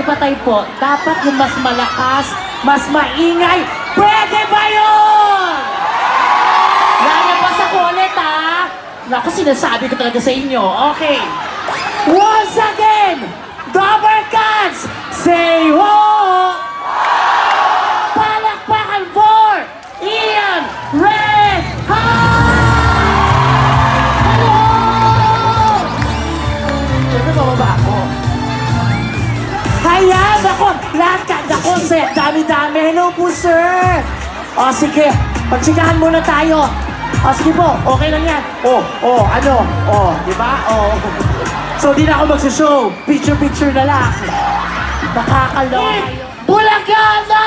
patay po. Dapat yung mas malakas, mas maingay. Pwede ba yun? Lalabas ako ulit, ha? Naku, sinasabi ko talaga sa inyo. Okay. Once again, Double Cats, say ho! Palakpakan for Ian Red Hot! Hello! Siyempre, bababa ako. Hayan, ako! Lahat ka, ako, sir. Dami-dami. Hello po, sir. O, sige. Pagsikahan muna tayo. O, sige po. Okay lang yan. Ano? Di ba? So, di na ako magsishow. Picture-picture na lang. Nakakaloka. Bulacan na!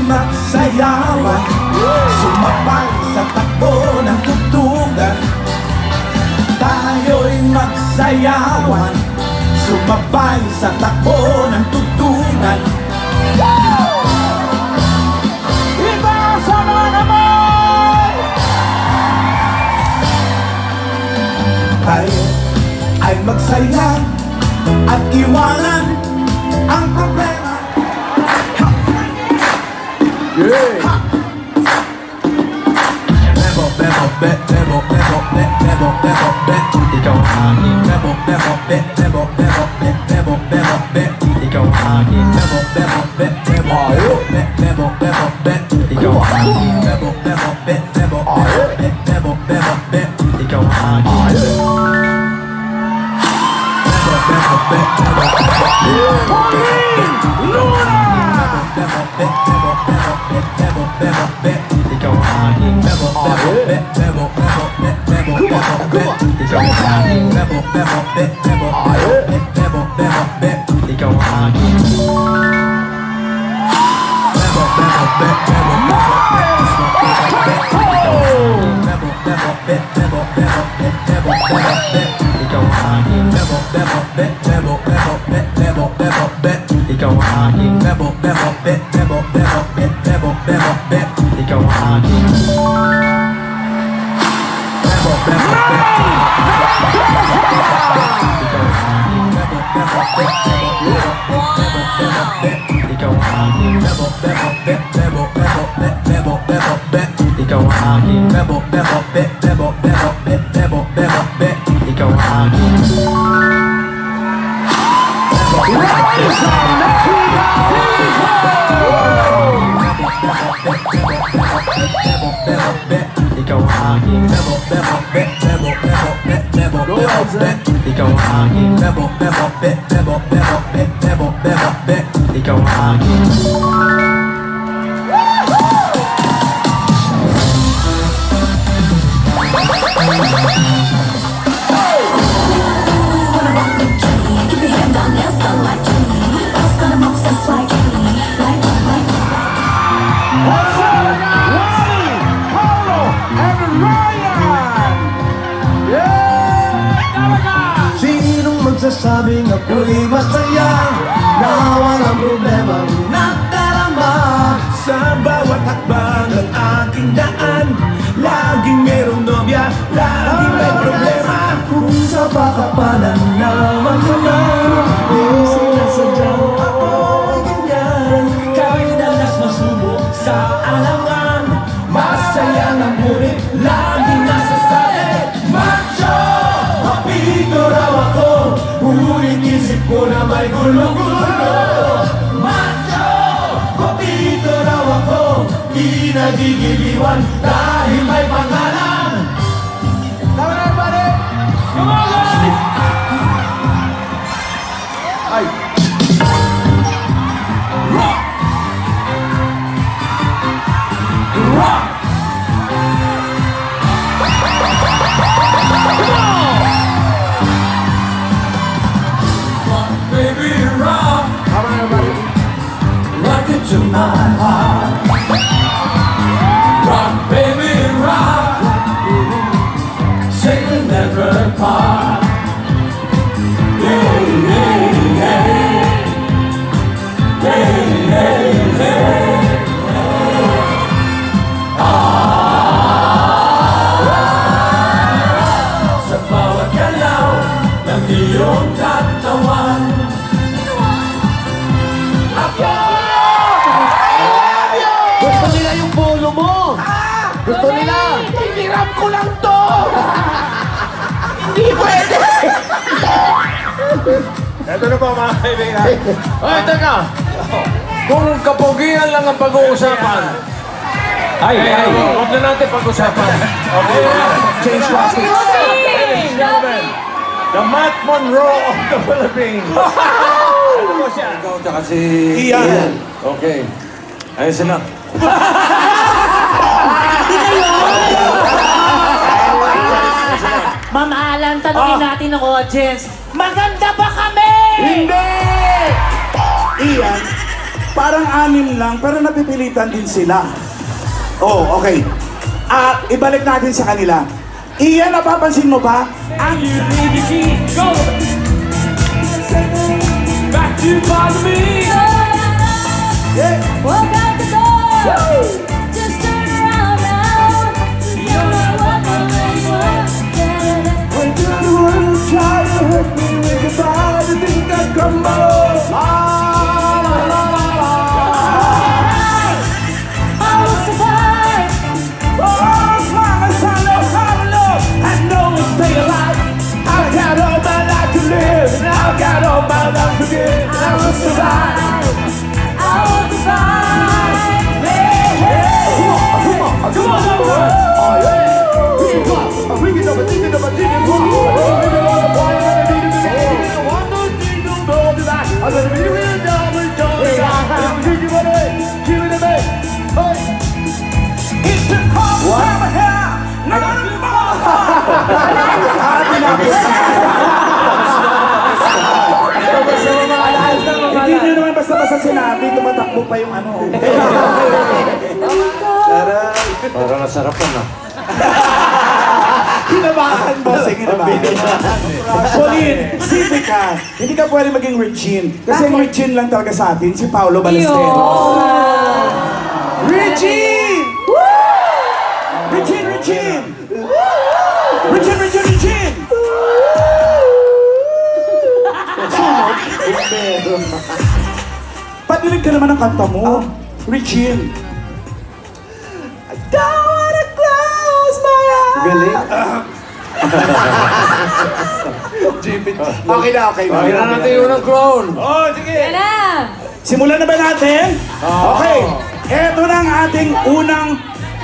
Magsayawan, sumabay sa takbo ng tugtugan. Tayo'y magsayawan, sumabay sa takbo ng tugtugan. Iba sa mga may! Tayo ay magsaya at iwanan ang problema. Yeah. Sinong magsasabing ako'y masaya na walang problemang nadarama? Sa bawat hakbang ng aking daan, laging merong nobya, laging may problema. Kung sa bakapanan naman naman, may sinasadyang ako'y ganyan. Kahit dalas ay gulo-gulo. Macho, kopito raw ako, di nagigiliwan dahil may pangalan. Tama na, everybody! Come on, guys! Ay! Rock! Rock! Baby, rock. Come on, everybody. Rock it to my heart. Rock, baby, rock. Say you never part. Hey, hey, hey. Hey, hey, hey. Sa bawat galaw ng iyong katawan. Gusto nila yung polo mo! Gusto nila! Hiniram ko lang to! Hindi pwede! Ito na po mga kaibigan. Ay, teka! Kung kapugian lang ang pag-uusapan, ay, huwag na natin pag-usapan. Okay. Change topic. Ladies and gentlemen, the Matt Monroe of the Philippines. Ano mo siya? Ikaw, tsaka si Ian. Okay. Ayos na. Ma'am Alan, tanungin natin ang audience. Maganda ba kami? Hindi! Iyan, parang anim lang, pero napipilitan din sila. Oh, okay. Ibalik natin sa kanila. Iyan, napapansin mo ba? Ang Go! Back to follow me! Walk out the door. Just turn around now. You know what the way was. When you're the one who tried to hurt me with your body, think I crumble. I will survive. Oh, as long as I know how to love, I know it's stay alive. I've got all my life to live, and I've got all my life to give, and I will survive. I will survive. Hey, hey. Come on, come on, come on. Oh, yeah. Bring it up, bring it up, bring it up. Hindi nyo naman basta-basta sinabi, tumatakbo pa yung ano. Parang nasarapan na. Kinabahan, bossing, kinabahan. Pauline, sipit ka. Hindi ka pwede maging Regine. Kasi ang Regine lang talaga sa atin, si Paolo Ballesteros. Regine! Regine, Regine! Regine, Regine, Regine! Patilig ka naman ang kanta mo. Regine. I don't wanna close my eyes. Galing. Okay na, okay na. Kaya na natin yung unang crown. Oh, sige. Yan na. Simulan na ba natin? Okay. Eto na ang ating unang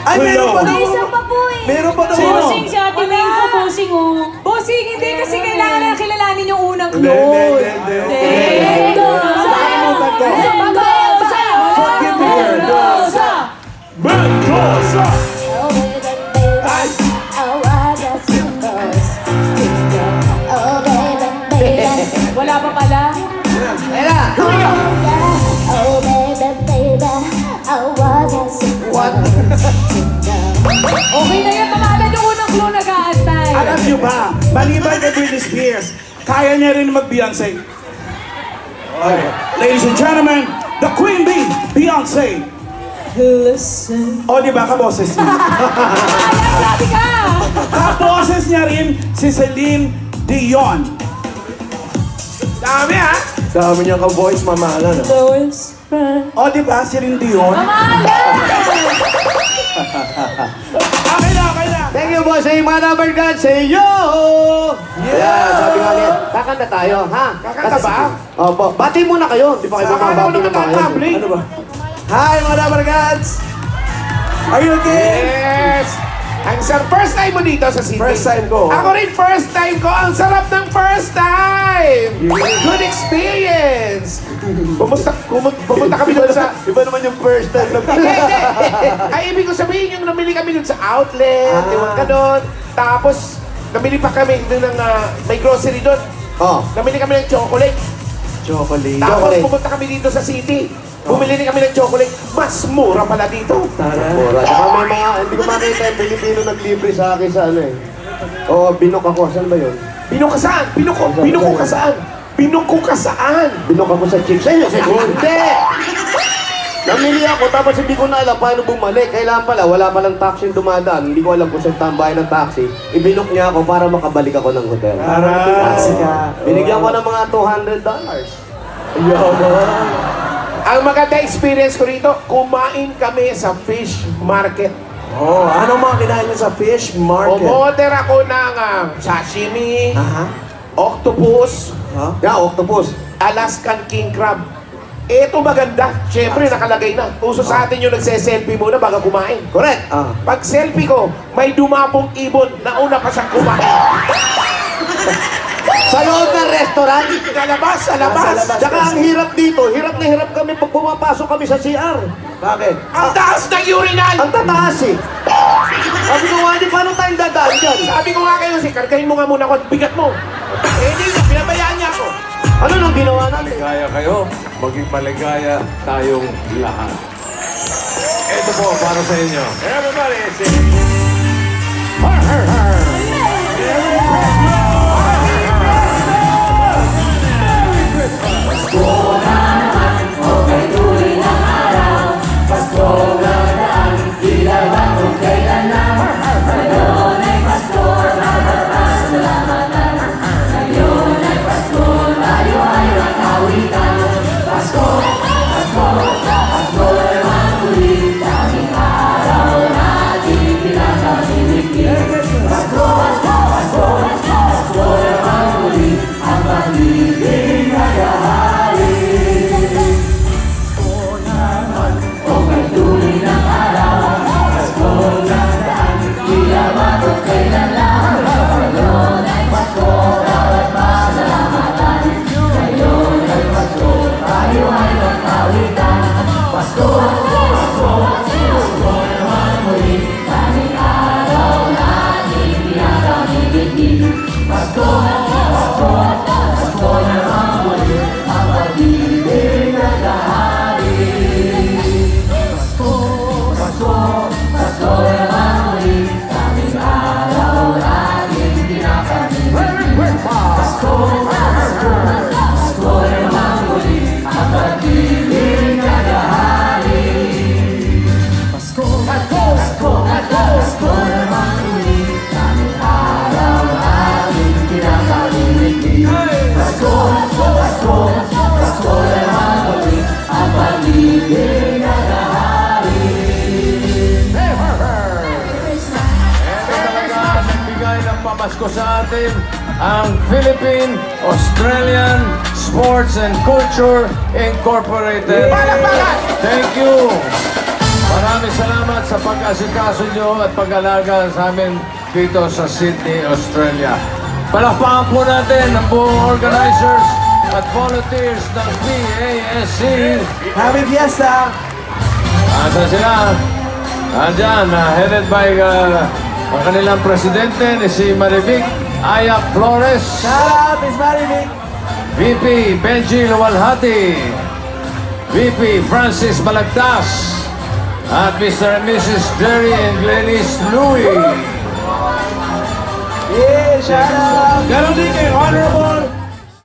Ay, meron pa May isa pa po eh. Meron pa daw. Bossing si Ate May ko, bossing oh. Bossing, hindi kasi kailangan na kilalanin yung unang Hindi, clone. hindi. Nakalimutan ko. Forgive me, Mendoza. Mendoza. Wala pa pala? Okay na yan, pangalan yung unang clone nag-aantay. Alam nyo ba, maliban kay Britney Spears, kaya niya rin mag-Beyonce. Okay. Ladies and gentlemen, the Queen Bee, Beyonce. Listen. O, di ba, kaboses niya? Grabe ka! Kaboses niya rin si Celine Dion. Dami, ha? Dami niyang ka-voice, Mama Alan. The whisper. O, di ba, Celine Dion? Mamahalan! Okay na, okay na. Thank you, boss. Say, mga number God, say yo! Yeah, sabi nga niya, kakanta tayo, ha? Kakanta ba? Opo. Bati muna kayo. Di pa kayo Akala ko mamabati naman na pa kayo. naka-public. Ano ba? Hi, mga number gods! Are you okay? Yes! Ang first time mo dito sa city. First time ko. Ako rin first time ko. Ang sarap ng first time! Good experience! Pumunta kami doon sa... Iba naman yung first time na Hindi! Ay, ibig ko sabihin yung namili kami doon sa outlet, yung ka doon. Tapos, namili pa kami doon ng may grocery doon. Oh, Namili kami ng chocolate. Chocolate. Tapos Chocolate. pumunta kami dito sa city. Bumili din kami ng chocolate. Mas mura pala dito. mura. Saka may mga, hindi ko makita yung Pilipino naglibre sa akin sa ano eh. Oo, binok ako. Saan ba yun? Binok ka saan? Binok ka saan? Binok ka saan? Binok ako sa chick. Sa inyo, siguro. Hindi! Namili ako, tapos hindi ko na alam paano bumalik. Kailangan pala, wala palang taxi yung dumadaan. Hindi ko alam kung saan tambayan ng taxi. Ibinok niya ako para makabalik ako ng hotel. Taxi ka. Binigyan ko ng mga $200. Ang maganda experience ko rito, kumain kami sa fish market. Oh, ano mga kinain niyo sa fish market? Umorder ako ng sashimi, Aha. octopus, Huh? Yeah, octopus. Alaskan king crab. Ito maganda. Siyempre, nakalagay na. Uso sa atin yung nagse-selfie muna bago kumain. Correct. Pag selfie ko, may dumapong ibon na una pa siyang kumain. Sa loob ng restaurant. Sa labas, sa labas. Tsaka ang hirap dito, hirap na hirap kami pag pumapasok kami sa CR. Bakit? Ang taas ng urinal! Ang tataas eh. Sabi ko nga, di paano tayong dadaan dyan? Sabi ko nga kayo, kargahin mo nga muna ako at bigat mo. Hindi na, pinabayaan niya ako. Ano nang ginawa natin? Maligaya kayo, maging maligaya tayong lahat. Ito po, para sa inyo. Everybody, sing. Har, har, har. Pamasko sa atin ang Philippine Australian Sports and Culture Incorporated. Palakpakan! Thank you! Maraming salamat sa pag-asikaso nyo at pag-alaga sa amin dito sa Sydney, Australia. Palakpakan po natin ang buong organizers at volunteers ng PASC. Happy Fiesta! Asa sila? Andyan, headed by ang kanilang presidente ni si Marivic Ayak Flores. Shout out, Miss Marivic! VP Benji Luwalhati. VP Francis Balagtas. At Mr. and Mrs. Jerry and Glennis Louie. Yeah, shout out! Ganon din kay Honorable